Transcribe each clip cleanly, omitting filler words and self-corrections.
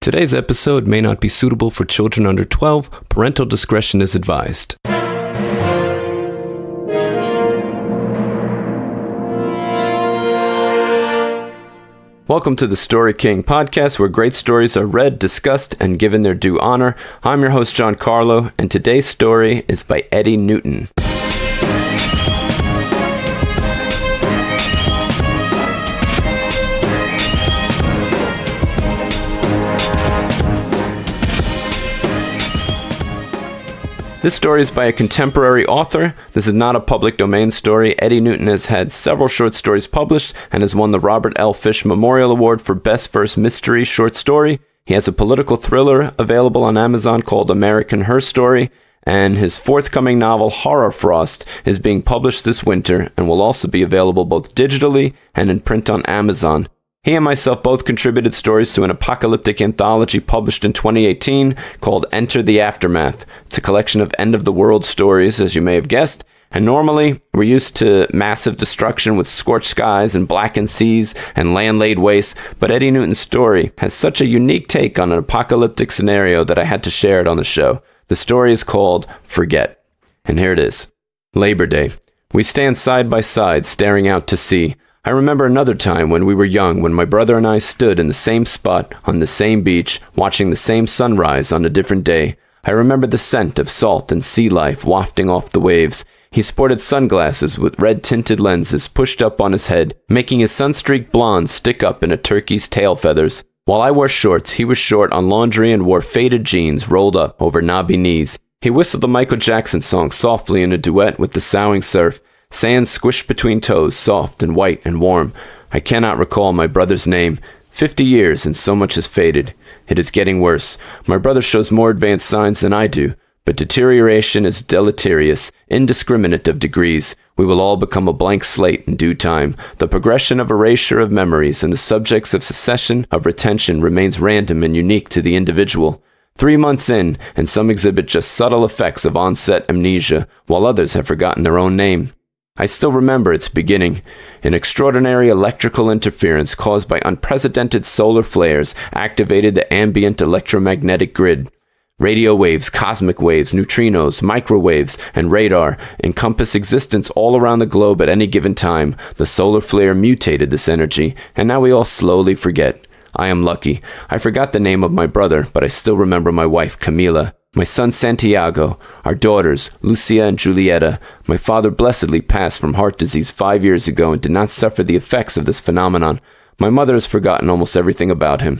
Today's episode may not be suitable for children under 12. Parental discretion is advised. Welcome to the Story King podcast, where great stories are read, discussed, and given their due honor. I'm your host, John Carlo, and today's story is by Eddie Newton. This story is by a contemporary author. This is not a public domain story. Eddie Newton has had several short stories published and has won the Robert L. Fish Memorial Award for Best First Mystery Short Story. He has a political thriller available on Amazon called American Her Story, and his forthcoming novel, Horror Frost, is being published this winter and will also be available both digitally and in print on Amazon. He and myself both contributed stories to an apocalyptic anthology published in 2018 called Enter the Aftermath. It's a collection of end-of-the-world stories, as you may have guessed, and normally we're used to massive destruction with scorched skies and blackened seas and land-laid wastes, but Eddie Newton's story has such a unique take on an apocalyptic scenario that I had to share it on the show. The story is called Forget, and here it is. Labor Day. We stand side by side, staring out to sea. I remember another time when we were young, when my brother and I stood in the same spot on the same beach, watching the same sunrise on a different day. I remember the scent of salt and sea life wafting off the waves. He sported sunglasses with red-tinted lenses pushed up on his head, making his sun-streaked blonde stick up in a turkey's tail feathers. While I wore shorts, he was short on laundry and wore faded jeans rolled up over knobby knees. He whistled the Michael Jackson song softly in a duet with the soughing surf. Sand squished between toes, soft and white and warm. I cannot recall my brother's name. 50 years and so much has faded. It is getting worse. My brother shows more advanced signs than I do, but deterioration is deleterious, indiscriminate of degrees. We will all become a blank slate in due time. The progression of erasure of memories and the subjects of succession of retention remains random and unique to the individual. 3 months in, and some exhibit just subtle effects of onset amnesia, while others have forgotten their own name. I still remember its beginning. An extraordinary electrical interference caused by unprecedented solar flares activated the ambient electromagnetic grid. Radio waves, cosmic waves, neutrinos, microwaves, and radar encompass existence all around the globe at any given time. The solar flare mutated this energy, and now we all slowly forget. I am lucky. I forgot the name of my brother, but I still remember my wife, Camila. My son Santiago, our daughters, Lucia and Julieta. My father blessedly passed from heart disease 5 years ago and did not suffer the effects of this phenomenon. My mother has forgotten almost everything about him.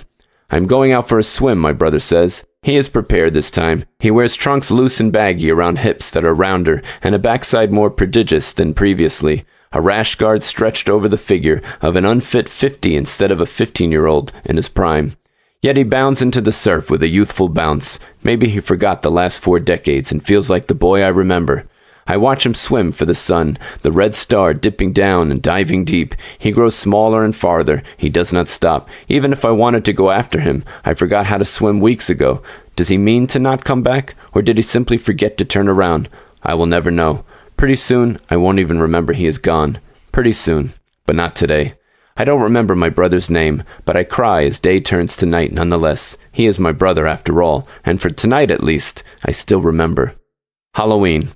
I am going out for a swim, my brother says. He is prepared this time. He wears trunks loose and baggy around hips that are rounder and a backside more prodigious than previously. A rash guard stretched over the figure of an unfit 50 instead of a 15-year-old in his prime. Yet he bounds into the surf with a youthful bounce. Maybe he forgot the last 4 decades and feels like the boy I remember. I watch him swim for the sun, the red star dipping down and diving deep. He grows smaller and farther. He does not stop. Even if I wanted to go after him, I forgot how to swim weeks ago. Does he mean to not come back, or did he simply forget to turn around? I will never know. Pretty soon, I won't even remember he is gone. Pretty soon, but not today. I don't remember my brother's name, but I cry as day turns to night nonetheless. He is my brother after all, and for tonight at least, I still remember. Halloween.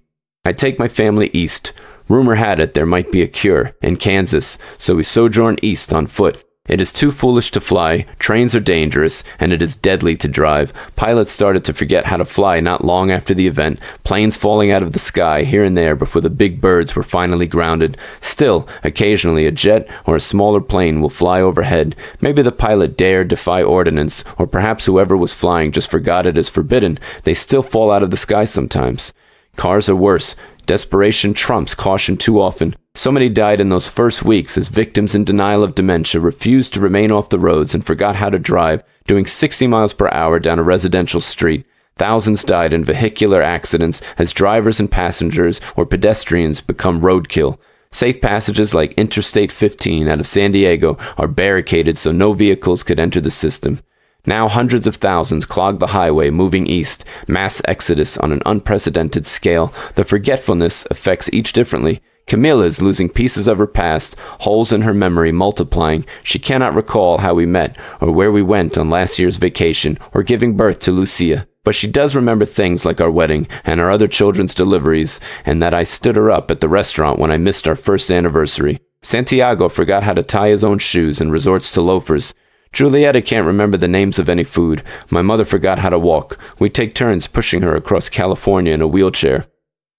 I take my family east. Rumor had it there might be a cure in Kansas, so we sojourn east on foot. It is too foolish to fly, trains are dangerous, and it is deadly to drive. Pilots started to forget how to fly not long after the event, planes falling out of the sky here and there before the big birds were finally grounded. Still, occasionally a jet or a smaller plane will fly overhead. Maybe the pilot dared defy ordinance, or perhaps whoever was flying just forgot it is forbidden. They still fall out of the sky sometimes. Cars are worse. Desperation trumps caution too often. So many died in those first weeks as victims in denial of dementia refused to remain off the roads and forgot how to drive, doing 60 miles per hour down a residential street. Thousands died in vehicular accidents as drivers and passengers or pedestrians become roadkill. Safe passages like Interstate 15 out of San Diego are barricaded so no vehicles could enter the system. Now hundreds of thousands clog the highway moving east, mass exodus on an unprecedented scale. The forgetfulness affects each differently. Camilla is losing pieces of her past, holes in her memory multiplying. She cannot recall how we met, or where we went on last year's vacation, or giving birth to Lucia. But she does remember things like our wedding, and our other children's deliveries, and that I stood her up at the restaurant when I missed our first anniversary. Santiago forgot how to tie his own shoes and resorts to loafers. Julieta can't remember the names of any food. My mother forgot how to walk. We take turns pushing her across California in a wheelchair.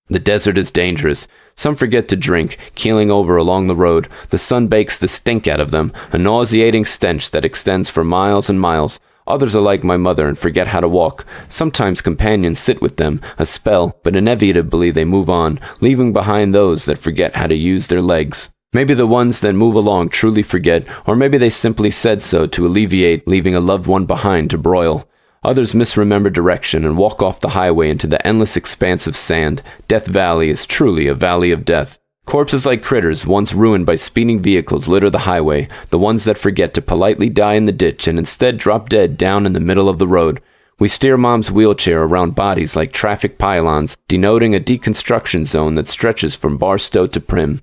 The desert is dangerous. Some forget to drink, keeling over along the road. The sun bakes the stink out of them, a nauseating stench that extends for miles and miles. Others are like my mother and forget how to walk. Sometimes companions sit with them, a spell, but inevitably they move on, leaving behind those that forget how to use their legs. Maybe the ones that move along truly forget, or maybe they simply said so to alleviate leaving a loved one behind to broil. Others misremember direction and walk off the highway into the endless expanse of sand. Death Valley is truly a valley of death. Corpses like critters, once ruined by speeding vehicles, litter the highway, the ones that forget to politely die in the ditch and instead drop dead down in the middle of the road. We steer Mom's wheelchair around bodies like traffic pylons, denoting a deconstruction zone that stretches from Barstow to Prim.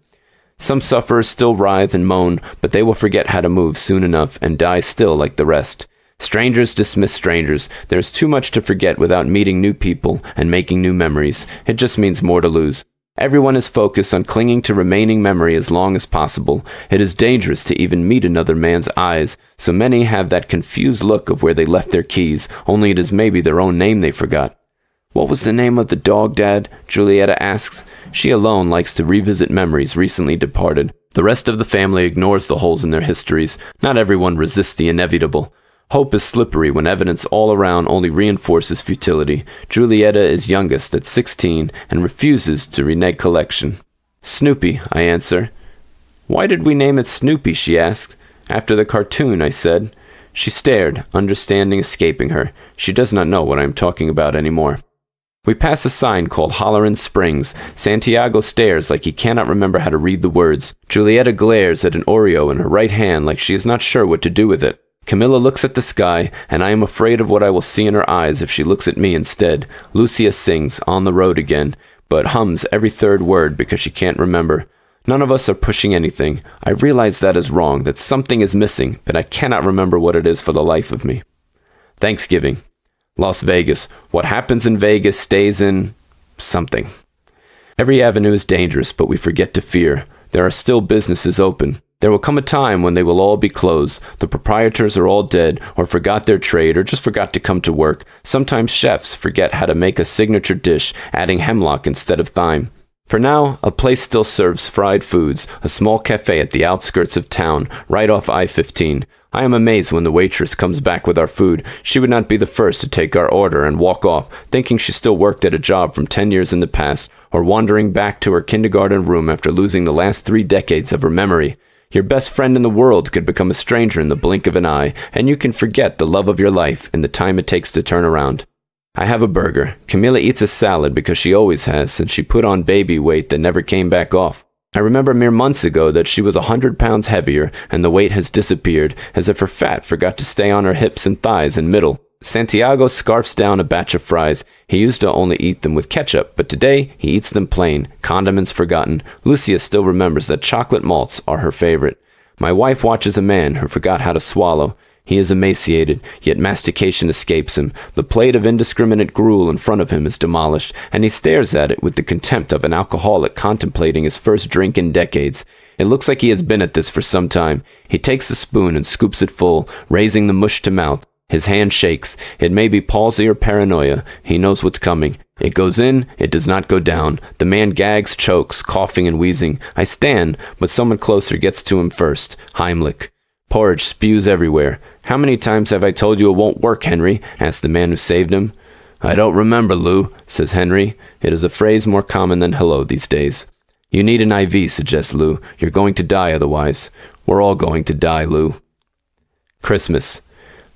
Some sufferers still writhe and moan, but they will forget how to move soon enough and die still like the rest. Strangers dismiss strangers. There's too much to forget without meeting new people and making new memories. It just means more to lose. Everyone is focused on clinging to remaining memory as long as possible. It is dangerous to even meet another man's eyes, so many have that confused look of where they left their keys, only it is maybe their own name they forgot. "What was the name of the dog, Dad?" Julieta asks. She alone likes to revisit memories recently departed. The rest of the family ignores the holes in their histories. Not everyone resists the inevitable. Hope is slippery when evidence all around only reinforces futility. Julieta is youngest at 16 and refuses to renege collection. "Snoopy," I answer. "Why did we name it Snoopy?" she asked. "After the cartoon," I said. She stared, understanding escaping her. She does not know what I am talking about anymore. We pass a sign called Hollerin' Springs. Santiago stares like he cannot remember how to read the words. Julieta glares at an Oreo in her right hand like she is not sure what to do with it. Camilla looks at the sky, and I am afraid of what I will see in her eyes if she looks at me instead. Lucia sings, "On the Road Again," but hums every third word because she can't remember. None of us are pushing anything. I realize that is wrong, that something is missing, but I cannot remember what it is for the life of me. Thanksgiving. Las Vegas. What happens in Vegas stays in something. Every avenue is dangerous, but we forget to fear. There are still businesses open. There will come a time when they will all be closed. The proprietors are all dead, or forgot their trade, or just forgot to come to work. Sometimes chefs forget how to make a signature dish, adding hemlock instead of thyme. For now, a place still serves fried foods, a small cafe at the outskirts of town, right off I-15. I am amazed when the waitress comes back with our food. She would not be the first to take our order and walk off, thinking she still worked at a job from 10 years in the past, or wandering back to her kindergarten room after losing the last 3 decades of her memory. Your best friend in the world could become a stranger in the blink of an eye, and you can forget the love of your life in the time it takes to turn around. I have a burger. Camilla eats a salad because she always has, since she put on baby weight that never came back off. I remember mere months ago that she was 100 pounds heavier, and the weight has disappeared, as if her fat forgot to stay on her hips and thighs and middle. Santiago scarfs down a batch of fries. He used to only eat them with ketchup, but today he eats them plain, condiments forgotten. Lucia still remembers that chocolate malts are her favorite. My wife watches a man who forgot how to swallow. He is emaciated, yet mastication escapes him. The plate of indiscriminate gruel in front of him is demolished, and he stares at it with the contempt of an alcoholic contemplating his first drink in decades. It looks like he has been at this for some time. He takes the spoon and scoops it full, raising the mush to mouth. His hand shakes. It may be palsy or paranoia. He knows what's coming. It goes in, it does not go down. The man gags, chokes, coughing and wheezing. I stand, but someone closer gets to him first. Heimlich. Porridge spews everywhere. "How many times have I told you it won't work, Henry?" asked the man who saved him. "I don't remember, Lou," says Henry. It is a phrase more common than hello these days. "You need an IV, suggests Lou. You're going to die otherwise." "We're all going to die, Lou." Christmas.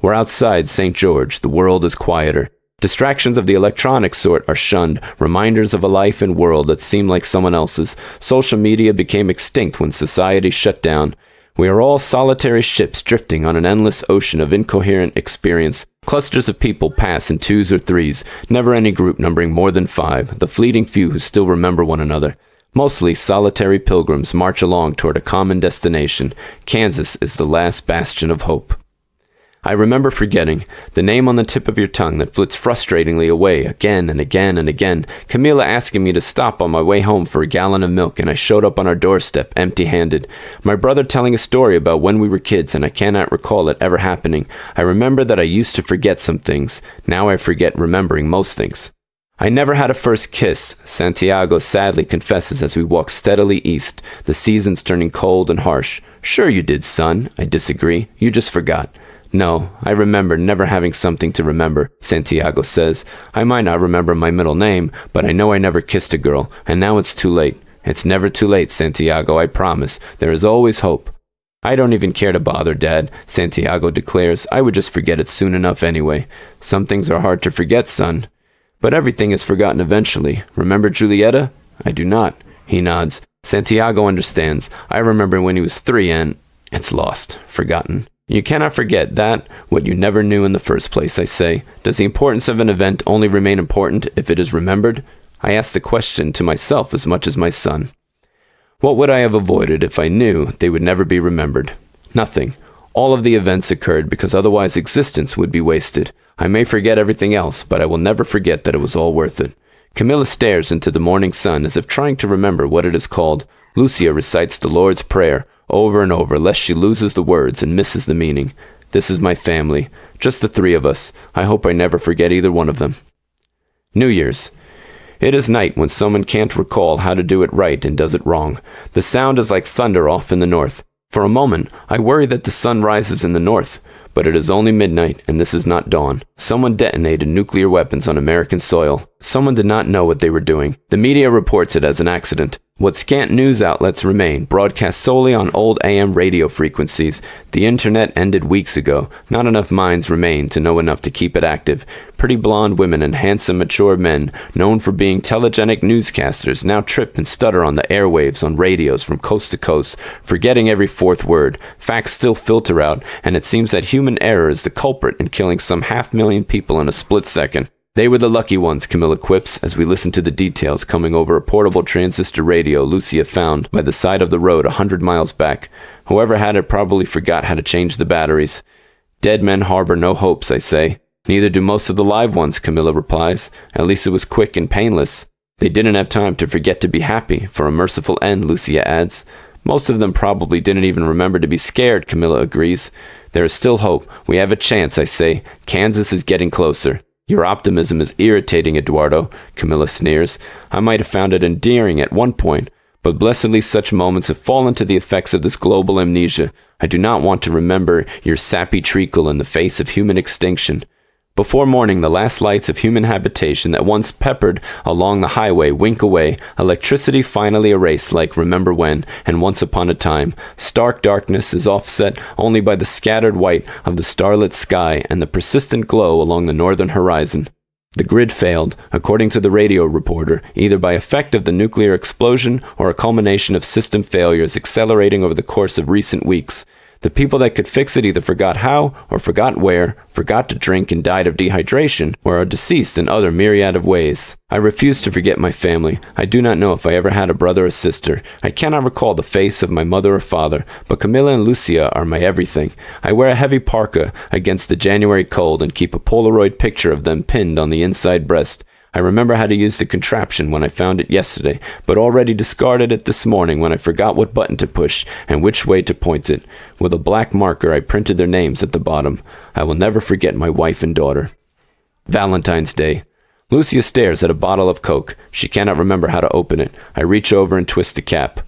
We're outside St. George. The world is quieter. Distractions of the electronic sort are shunned, reminders of a life and world that seem like someone else's. Social media became extinct when society shut down. We are all solitary ships drifting on an endless ocean of incoherent experience. Clusters of people pass in 2s or 3s, never any group numbering more than 5, the fleeting few who still remember one another. Mostly solitary pilgrims march along toward a common destination. Kansas is the last bastion of hope. I remember forgetting, the name on the tip of your tongue that flits frustratingly away again and again and again. Camila asking me to stop on my way home for a gallon of milk, and I showed up on our doorstep empty-handed. My brother telling a story about when we were kids, and I cannot recall it ever happening. I remember that I used to forget some things. Now I forget remembering most things. I never had a first kiss, Santiago sadly confesses as we walk steadily east, the seasons turning cold and harsh. Sure you did, son. I disagree. You just forgot. No, I remember never having something to remember, Santiago says. I might not remember my middle name, but I know I never kissed a girl, and now it's too late. It's never too late, Santiago, I promise. There is always hope. I don't even care to bother, Dad, Santiago declares. I would just forget it soon enough anyway. Some things are hard to forget, son. But everything is forgotten eventually. Remember Julieta? I do not. He nods. Santiago understands. I remember when he was 3 and it's lost, forgotten. You cannot forget that, what you never knew in the first place, I say. Does the importance of an event only remain important if it is remembered? I ask the question to myself as much as my son. What would I have avoided if I knew they would never be remembered? Nothing. All of the events occurred because otherwise existence would be wasted. I may forget everything else, but I will never forget that it was all worth it. Camilla stares into the morning sun as if trying to remember what it is called. Lucia recites the Lord's Prayer over and over, lest she loses the words and misses the meaning. This is my family, just the 3 of us. I hope I never forget either one of them. New Year's. It is night when someone can't recall how to do it right and does it wrong. The sound is like thunder off in the north. For a moment, I worry that the sun rises in the north, but it is only midnight and this is not dawn. Someone detonated nuclear weapons on American soil. Someone did not know what they were doing. The media reports it as an accident. What scant news outlets remain, broadcast solely on old AM radio frequencies. The internet ended weeks ago. Not enough minds remain to know enough to keep it active. Pretty blonde women and handsome mature men, known for being telegenic newscasters, now trip and stutter on the airwaves on radios from coast to coast, forgetting every 4th word. Facts still filter out, and it seems that human error is the culprit in killing some 500,000 people in a split second. They were the lucky ones, Camilla quips, as we listen to the details coming over a portable transistor radio Lucia found by the side of the road 100 miles back. Whoever had it probably forgot how to change the batteries. Dead men harbor no hopes, I say. Neither do most of the live ones, Camilla replies. At least it was quick and painless. They didn't have time to forget to be happy, for a merciful end, Lucia adds. Most of them probably didn't even remember to be scared, Camilla agrees. There is still hope. We have a chance, I say. Kansas is getting closer. Your optimism is irritating, Eduardo, Camilla sneers. I might have found it endearing at one point, but blessedly such moments have fallen to the effects of this global amnesia. I do not want to remember your sappy treacle in the face of human extinction. Before morning, the last lights of human habitation that once peppered along the highway wink away, electricity finally erased like Remember When and Once Upon a Time. Stark darkness is offset only by the scattered white of the starlit sky and the persistent glow along the northern horizon. The grid failed, according to the radio reporter, either by effect of the nuclear explosion or a culmination of system failures accelerating over the course of recent weeks. The people that could fix it either forgot how, or forgot where, forgot to drink and died of dehydration, or are deceased in other myriad of ways. I refuse to forget my family. I do not know if I ever had a brother or sister. I cannot recall the face of my mother or father, but Camilla and Lucia are my everything. I wear a heavy parka against the January cold and keep a Polaroid picture of them pinned on the inside breast. I remember how to use the contraption when I found it yesterday, but already discarded it this morning when I forgot what button to push and which way to point it. With a black marker, I printed their names at the bottom. I will never forget my wife and daughter. Valentine's Day. Lucia stares at a bottle of Coke. She cannot remember how to open it. I reach over and twist the cap.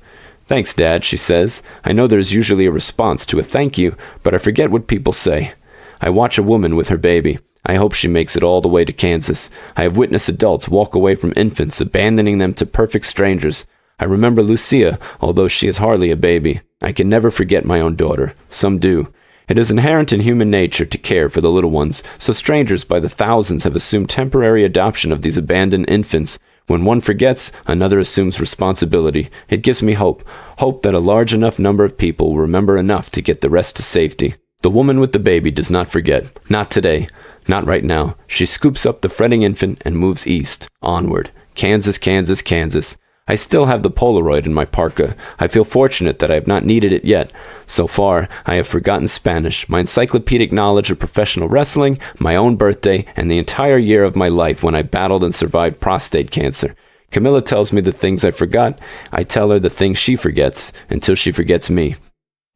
Thanks, Dad, she says. I know there's usually a response to a thank you, but I forget what people say. I watch a woman with her baby. I hope she makes it all the way to Kansas. I have witnessed adults walk away from infants, abandoning them to perfect strangers. I remember Lucia, although she is hardly a baby. I can never forget my own daughter. Some do. It is inherent in human nature to care for the little ones, so strangers by the thousands have assumed temporary adoption of these abandoned infants. When one forgets, another assumes responsibility. It gives me hope. Hope that a large enough number of people will remember enough to get the rest to safety. The woman with the baby does not forget. Not today. Not right now. She scoops up the fretting infant and moves east. Onward. Kansas, Kansas, Kansas. I still have the Polaroid in my parka. I feel fortunate that I have not needed it yet. So far, I have forgotten Spanish, my encyclopedic knowledge of professional wrestling, my own birthday, and the entire year of my life when I battled and survived prostate cancer. Camilla tells me the things I forgot. I tell her the things she forgets, until she forgets me.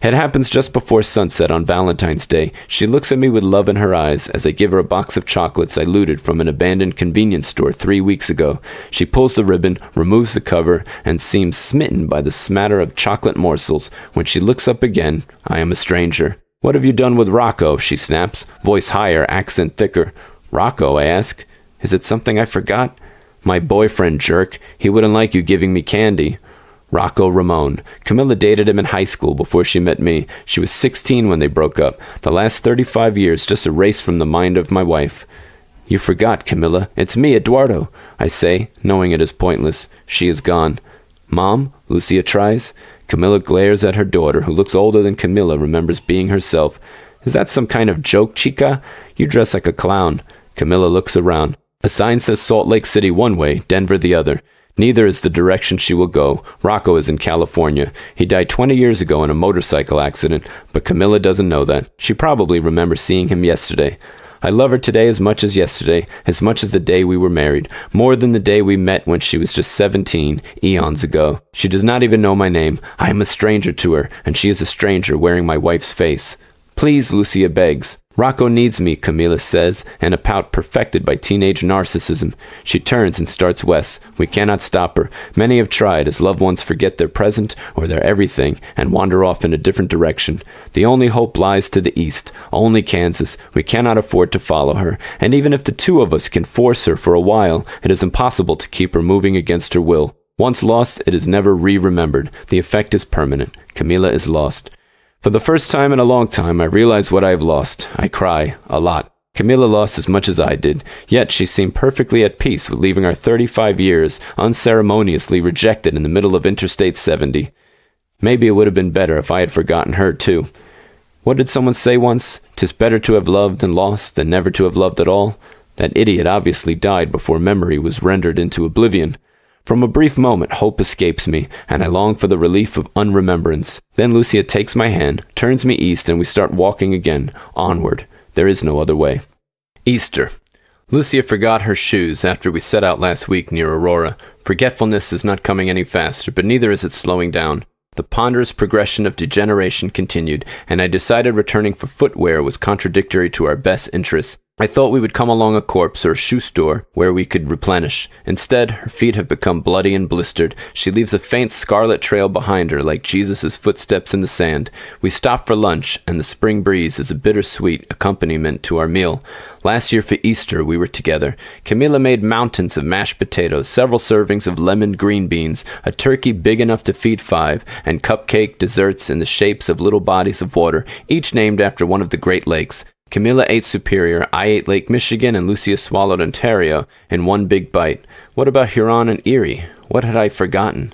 It happens just before sunset on Valentine's Day. She looks at me with love in her eyes as I give her a box of chocolates I looted from an abandoned convenience store 3 weeks ago. She pulls the ribbon, removes the cover, and seems smitten by the smatter of chocolate morsels. When she looks up again, I am a stranger. "What have you done with Rocco?" she snaps, voice higher, accent thicker. "Rocco?" I ask. "Is it something I forgot?" "My boyfriend, jerk. He wouldn't like you giving me candy." Rocco Ramon. Camilla dated him in high school before she met me. She was 16 when they broke up. The last 35 years just erased from the mind of my wife. "You forgot, Camilla. It's me, Eduardo," I say, knowing it is pointless. She is gone. "Mom?" Lucia tries. Camilla glares at her daughter, who looks older than Camilla remembers being herself. "Is that some kind of joke, chica? You dress like a clown." Camilla looks around. A sign says Salt Lake City one way, Denver the other. Neither is the direction she will go. Rocco is in California. He died 20 years ago in a motorcycle accident, but Camilla doesn't know that. She probably remembers seeing him yesterday. I love her today as much as yesterday, as much as the day we were married, more than the day we met when she was just 17, eons ago. She does not even know my name. I am a stranger to her, and she is a stranger wearing my wife's face. "Please," Lucia begs. "Rocco needs me," Camilla says, in a pout perfected by teenage narcissism. She turns and starts west. We cannot stop her. Many have tried, as loved ones forget their present or their everything and wander off in a different direction. The only hope lies to the east, only Kansas. We cannot afford to follow her, and even if the two of us can force her for a while, it is impossible to keep her moving against her will. Once lost, it is never re-remembered. The effect is permanent. Camilla is lost. For the first time in a long time, I realize what I have lost. I cry. A lot. Camilla lost as much as I did, yet she seemed perfectly at peace with leaving our 35 years unceremoniously rejected in the middle of Interstate 70. Maybe it would have been better if I had forgotten her, too. What did someone say once? "'Tis better to have loved and lost than never to have loved at all." That idiot obviously died before memory was rendered into oblivion. From a brief moment, hope escapes me, and I long for the relief of unremembrance. Then Lucia takes my hand, turns me east, and we start walking again, onward. There is no other way. Easter. Lucia forgot her shoes after we set out last week near Aurora. Forgetfulness is not coming any faster, but neither is it slowing down. The ponderous progression of degeneration continued, and I decided returning for footwear was contradictory to our best interests. I thought we would come along a corpse or a shoe store where we could replenish. Instead, her feet have become bloody and blistered. She leaves a faint scarlet trail behind her like Jesus' footsteps in the sand. We stop for lunch, and the spring breeze is a bittersweet accompaniment to our meal. Last year for Easter, we were together. Camilla made mountains of mashed potatoes, several servings of lemon green beans, a turkey big enough to feed 5, and cupcake desserts in the shapes of little bodies of water, each named after one of the Great Lakes. Camilla ate Superior, I ate Lake Michigan, and Lucia swallowed Ontario in one big bite. What about Huron and Erie? What had I forgotten?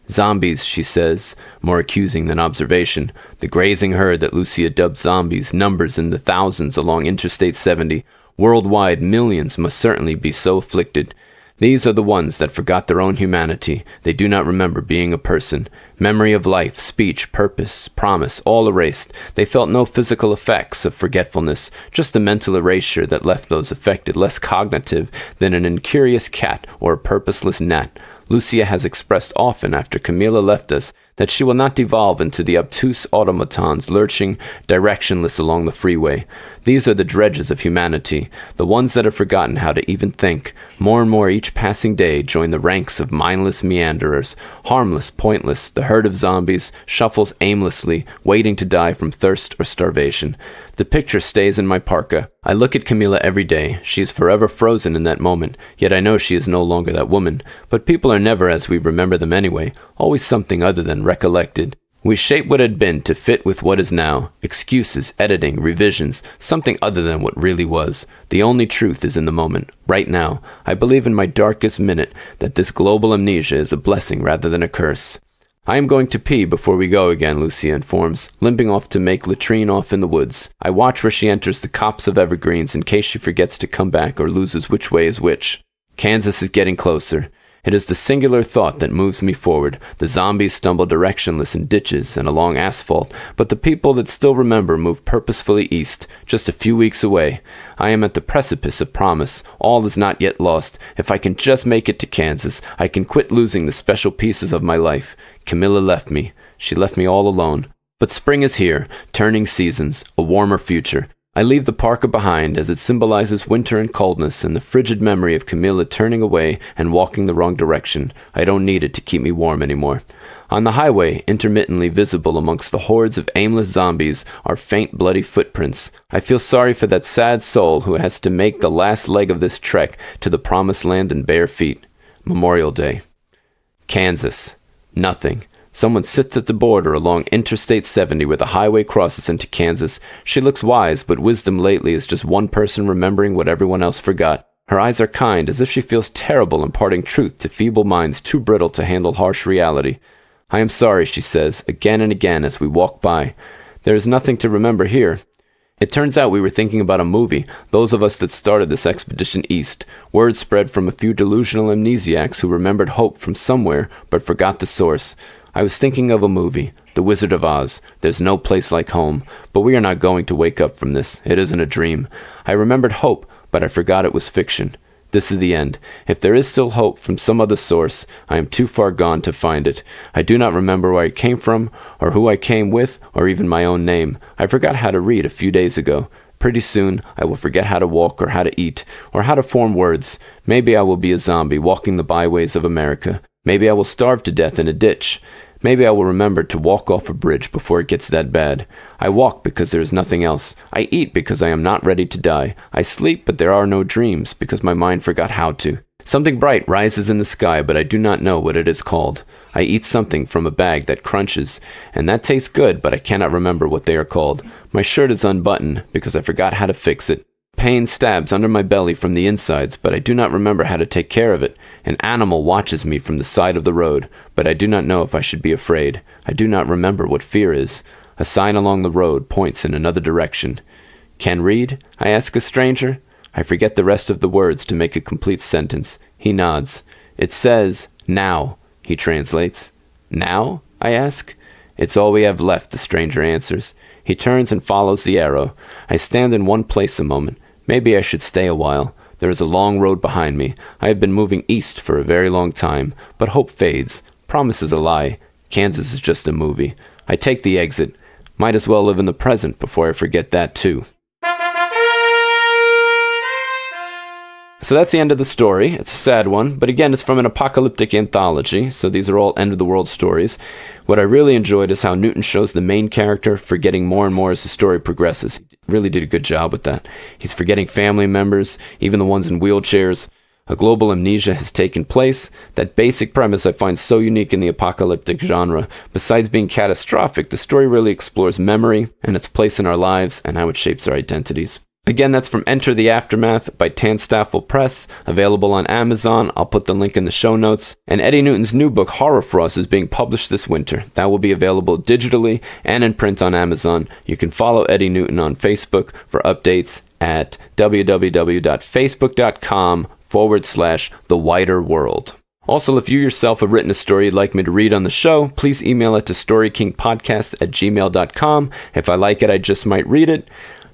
Zombies, she says, more accusing than observation. The grazing herd that Lucia dubbed zombies numbers in the thousands along Interstate 70. Worldwide, millions must certainly be so afflicted. These are the ones that forgot their own humanity. They do not remember being a person. Memory of life, speech, purpose, promise, all erased. They felt no physical effects of forgetfulness, just the mental erasure that left those affected less cognitive than an incurious cat or a purposeless gnat. Lucia has expressed often after Camilla left us that she will not devolve into the obtuse automatons lurching directionless along the freeway. These are the dredges of humanity, the ones that have forgotten how to even think. More and more each passing day join the ranks of mindless meanderers, harmless, pointless. The herd of zombies shuffles aimlessly, waiting to die from thirst or starvation. The picture stays in my parka. I look at Camilla every day. She is forever frozen in that moment, yet I know she is no longer that woman. But people are never as we remember them anyway, always something other than recollected. We shape what had been to fit with what is now. Excuses, editing, revisions, something other than what really was. The only truth is in the moment, right now. I believe in my darkest minute that this global amnesia is a blessing rather than a curse. I am going to pee before we go again, Lucia informs, limping off to make latrine off in the woods. I watch where she enters the copse of evergreens in case she forgets to come back or loses which way is which. Kansas is getting closer. It is the singular thought that moves me forward. The zombies stumble directionless in ditches and along asphalt, but the people that still remember move purposefully east, just a few weeks away. I am at the precipice of promise. All is not yet lost. If I can just make it to Kansas, I can quit losing the special pieces of my life. Camilla left me. She left me all alone. But spring is here, turning seasons, a warmer future. I leave the parka behind as it symbolizes winter and coldness and the frigid memory of Camilla turning away and walking the wrong direction. I don't need it to keep me warm anymore. On the highway, intermittently visible amongst the hordes of aimless zombies, are faint bloody footprints. I feel sorry for that sad soul who has to make the last leg of this trek to the promised land in bare feet. Memorial Day. Kansas. Nothing. Someone sits at the border along Interstate 70 where the highway crosses into Kansas. She looks wise, but wisdom lately is just one person remembering what everyone else forgot. Her eyes are kind, as if she feels terrible imparting truth to feeble minds too brittle to handle harsh reality. I am sorry, she says, again and again as we walk by. There is nothing to remember here. It turns out we were thinking about a movie, those of us that started this expedition east. Word spread from a few delusional amnesiacs who remembered hope from somewhere, but forgot the source. I was thinking of a movie, The Wizard of Oz. There's no place like home, but we are not going to wake up from this. It isn't a dream. I remembered hope, but I forgot it was fiction. This is the end. If there is still hope from some other source, I am too far gone to find it. I do not remember where I came from, or who I came with, or even my own name. I forgot how to read a few days ago. Pretty soon, I will forget how to walk or how to eat, or how to form words. Maybe I will be a zombie walking the byways of America. Maybe I will starve to death in a ditch. Maybe I will remember to walk off a bridge before it gets that bad. I walk because there is nothing else. I eat because I am not ready to die. I sleep, but there are no dreams because my mind forgot how to. Something bright rises in the sky, but I do not know what it is called. I eat something from a bag that crunches, and that tastes good, but I cannot remember what they are called. My shirt is unbuttoned because I forgot how to fix it. Pain stabs under my belly from the insides, but I do not remember how to take care of it. An animal watches me from the side of the road, but I do not know if I should be afraid. I do not remember what fear is. A sign along the road points in another direction. Can read? I ask a stranger. I forget the rest of the words to make a complete sentence. He nods. It says, now, he translates. Now? I ask. It's all we have left, the stranger answers. He turns and follows the arrow. I stand in one place a moment. Maybe I should stay a while. There is a long road behind me. I have been moving east for a very long time, but hope fades. Promise is a lie. Kansas is just a movie. I take the exit. Might as well live in the present before I forget that too. So that's the end of the story. It's a sad one, but again, it's from an apocalyptic anthology, so these are all end-of-the-world stories. What I really enjoyed is how Newton shows the main character forgetting more and more as the story progresses. He really did a good job with that. He's forgetting family members, even the ones in wheelchairs. A global amnesia has taken place. That basic premise I find so unique in the apocalyptic genre. Besides being catastrophic, the story really explores memory and its place in our lives and how it shapes our identities. Again, that's from Enter the Aftermath by Tanstaffel Press, available on Amazon. I'll put the link in the show notes. And Eddie Newton's new book, Horror Frost, is being published this winter. That will be available digitally and in print on Amazon. You can follow Eddie Newton on Facebook for updates at www.facebook.com/The Wider World. Also, if you yourself have written a story you'd like me to read on the show, please email it to storykingpodcast@gmail.com. If I like it, I just might read it.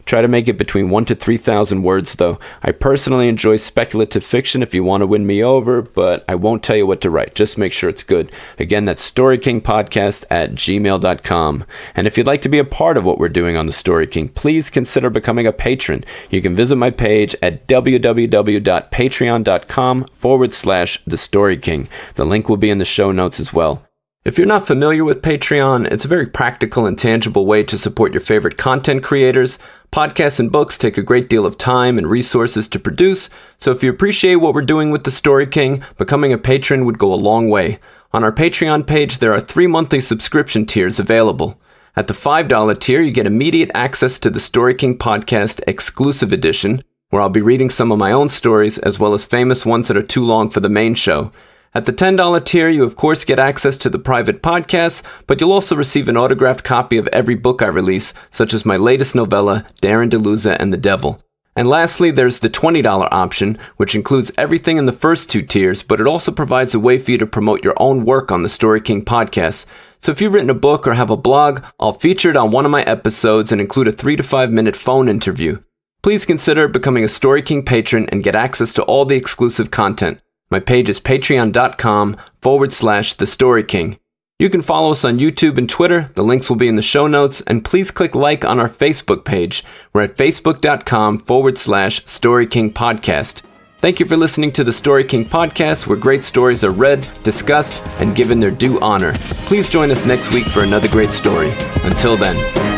Try to make it between 1,000 to 3,000 words, though. I personally enjoy speculative fiction if you want to win me over, but I won't tell you what to write. Just make sure it's good. Again, that's storykingpodcast@gmail.com. And if you'd like to be a part of what we're doing on The Story King, please consider becoming a patron. You can visit my page at www.patreon.com/The Story King. The link will be in the show notes as well. If you're not familiar with Patreon, it's a very practical and tangible way to support your favorite content creators. Podcasts and books take a great deal of time and resources to produce, so if you appreciate what we're doing with The Story King, becoming a patron would go a long way. On our Patreon page, there are 3 monthly subscription tiers available. At the $5 tier, you get immediate access to the Story King Podcast Exclusive Edition, where I'll be reading some of my own stories, as well as famous ones that are too long for the main show. At the $10 tier, you of course get access to the private podcasts, but you'll also receive an autographed copy of every book I release, such as my latest novella, Darren DeLuza and the Devil. And lastly, there's the $20 option, which includes everything in the first 2 tiers, but it also provides a way for you to promote your own work on the Story King podcast. So if you've written a book or have a blog, I'll feature it on one of my episodes and include a 3 to 5 minute phone interview. Please consider becoming a Story King patron and get access to all the exclusive content. My page is patreon.com/The Story King. You can follow us on YouTube and Twitter. The links will be in the show notes. And please click like on our Facebook page. We're at facebook.com/Story King Podcast. Thank you for listening to the Story King Podcast, where great stories are read, discussed, and given their due honor. Please join us next week for another great story. Until then.